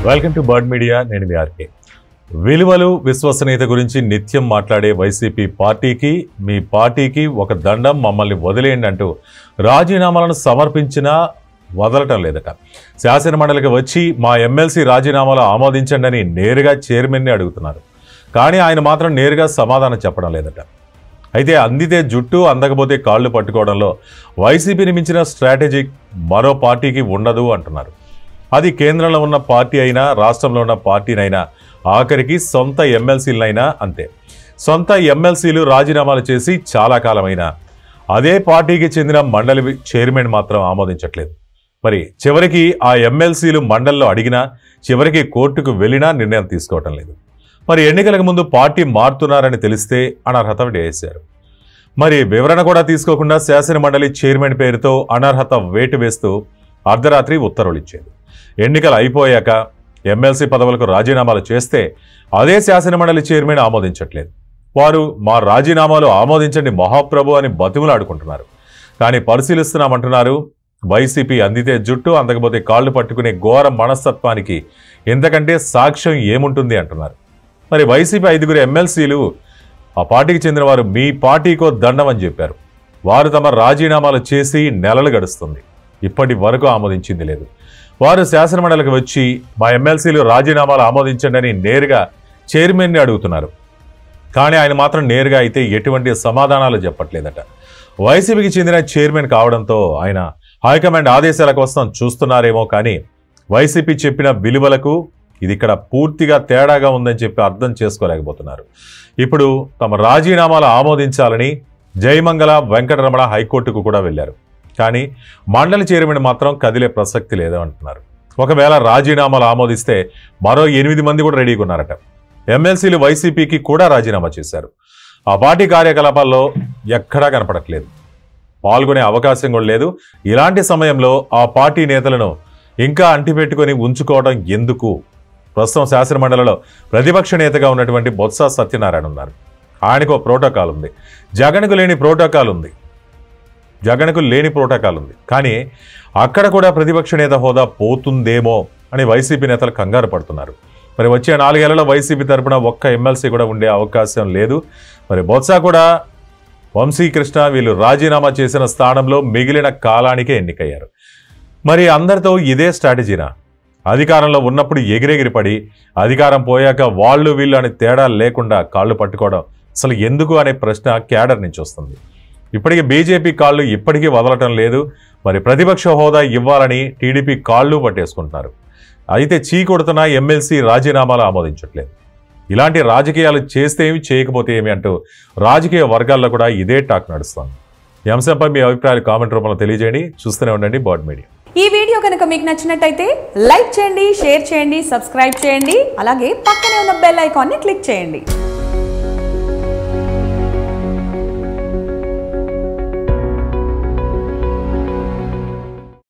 Welcome to bird media. నేను మీ RK. విలువలు విశ్వసనీయత గురించి నిత్యం మాట్లాడే వైసీపీ పార్టీకి, మీ పార్టీకి ఒక దండం, మమ్మల్ని వదిలేయండి అంటూ రాజీనామాలను సమర్పించినా వదలటం లేదట. శాసనమండలికి వచ్చి మా ఎమ్మెల్సీ రాజీనామాలు ఆమోదించండి అని నేరుగా చైర్మన్ని అడుగుతున్నారు. కానీ ఆయన మాత్రం నేరుగా సమాధానం చెప్పడం లేదట. అయితే అందితే జుట్టు, అందకపోతే కాళ్ళు పట్టుకోవడంలో వైసీపీని మించిన స్ట్రాటజీ మరో పార్టీకి ఉండదు అంటున్నారు. అది కేంద్రంలో ఉన్న పార్టీ అయినా, రాష్ట్రంలో ఉన్న పార్టీనైనా, ఆఖరికి సొంత ఎమ్మెల్సీలనైనా అంతే. సొంత ఎమ్మెల్సీలు రాజీనామాలు చేసి చాలా కాలమైనా అదే పార్టీకి చెందిన మండలి చైర్మన్ మాత్రం ఆమోదించట్లేదు. మరి చివరికి ఆ ఎమ్మెల్సీలు మండలిలో అడిగినా, చివరికి కోర్టుకు వెళ్ళినా నిర్ణయం తీసుకోవటం లేదు. మరి ఎన్నికలకు ముందు పార్టీ మారుతున్నారని తెలిస్తే అనర్హత వేశారు. మరి వివరణ కూడా తీసుకోకుండా శాసనమండలి చైర్మన్ పేరుతో అనర్హత వేటు వేస్తూ అర్ధరాత్రి ఉత్తర్వులు ఇచ్చేది. ఎన్నికలు అయిపోయాక ఎమ్మెల్సీ పదవులకు రాజీనామాలు చేస్తే అదే శాసనమండలి చైర్మన్ ఆమోదించట్లేదు. వారు మా రాజీనామాలు ఆమోదించండి మహాప్రభు అని బతిమలాడుకుంటున్నారు. కానీ పరిశీలిస్తున్నామంటున్నారు. వైసీపీ అందితే జుట్టు, అందకపోతే కాళ్ళు పట్టుకునే ఘోర మనస్తత్వానికి ఎంతకంటే సాక్ష్యం ఏముంటుంది అంటున్నారు. మరి వైసీపీ 5 ఎమ్మెల్సీలు ఆ పార్టీకి చెందిన వారు మీ పార్టీకో దండం అని చెప్పారు. వారు తమ రాజీనామాలు చేసి నెలలు గడుస్తుంది. ఇప్పటి వరకు ఆమోదించింది లేదు. వారు శాసనమండలికి వచ్చి మా ఎమ్మెల్సీలు రాజీనామాలు ఆమోదించండి అని నేరుగా చైర్మన్ని అడుగుతున్నారు. కానీ ఆయన మాత్రం నేరుగా అయితే ఎటువంటి సమాధానాలు చెప్పట్లేదట. వైసీపీకి చెందిన చైర్మన్ కావడంతో ఆయన హైకమాండ్ ఆదేశాల కోసం చూస్తున్నారేమో, కానీ వైసీపీ చెప్పిన విలువలకు ఇది ఇక్కడ పూర్తిగా తేడాగా ఉందని చెప్పి అర్థం చేసుకోలేకపోతున్నారు. ఇప్పుడు తమ రాజీనామాలు ఆమోదించాలని జయమంగళ, వెంకటరమణ హైకోర్టుకు కూడా వెళ్లారు. కానీ మండలి చైర్మన్ మాత్రం కదిలే ప్రసక్తి లేదు అంటున్నారు. ఒకవేళ రాజీనామాలు ఆమోదిస్తే మరో 8 మంది కూడా రెడీగా ఉన్నారట. ఎమ్మెల్సీలు వైసీపీకి కూడా రాజీనామా చేశారు. ఆ పార్టీ కార్యకలాపాల్లో ఎక్కడా కనపడట్లేదు, పాల్గొనే అవకాశం కూడా లేదు. ఇలాంటి సమయంలో ఆ పార్టీ నేతలను ఇంకా అంటిపెట్టుకొని ఉంచుకోవడం ఎందుకు? ప్రస్తుతం శాసనమండలిలో ప్రతిపక్ష నేతగా ఉన్నటువంటి బొత్స సత్యనారాయణ ఉన్నారు. ఆయనకు ప్రోటోకాల్ ఉంది. జగన్కు లేని ప్రోటోకాల్ ఉంది. కానీ అక్కడ కూడా ప్రతిపక్ష నేత హోదా పోతుందేమో అని వైసీపీ నేతలు కంగారు పడుతున్నారు. మరి వచ్చే 4 ఏళ్లలో వైసీపీ తరపున ఒక్క ఎమ్మెల్సీ కూడా ఉండే అవకాశం లేదు. మరి బొత్స కూడా, వంశీకృష్ణ వీళ్ళు రాజీనామా చేసిన స్థానంలో మిగిలిన కాలానికే ఎన్నికయ్యారు. మరి అందరితో ఇదే స్ట్రాటజీనా? అధికారంలో ఉన్నప్పుడు ఎగిరెగిరిపడి, అధికారం పోయాక వాళ్ళు వీళ్ళు అని తేడా లేకుండా కాళ్ళు పట్టుకోవడం అసలు ఎందుకు అనే ప్రశ్న క్యాడర్ నుంచి వస్తుంది. ఇప్పటికీ బీజేపీ కాళ్ళు ఇప్పటికీ వదలటం లేదు. మరి ప్రతిపక్ష హోదా ఇవ్వాలని టీడీపీ కాళ్ళు పట్టేసుకుంటున్నారు. అయితే చీకొడుతున్న ఎమ్మెల్సీ రాజీనామాలు ఆమోదించట్లేదు. ఇలాంటి రాజకీయాలు చేస్తే ఏమి, చేయకపోతే ఏమి అంటూ రాజకీయ వర్గాల్లో కూడా ఇదే టాక్ నడుస్తుంది. ఈ అంశంపై మీ అభిప్రాయాలు కామెంట్ రూపంలో తెలియజేయండి. చూస్తూనే ఉండండి బర్డ్ మీడియా. ఈ వీడియో కనుక మీకు నచ్చినట్టయితే లైక్ చేయండి, షేర్ చేయండి, సబ్స్క్రైబ్ చేయండి. అలాగే పక్కనే ఉన్న బెల్ ఐకాన్ని క్లిక్ చేయండి.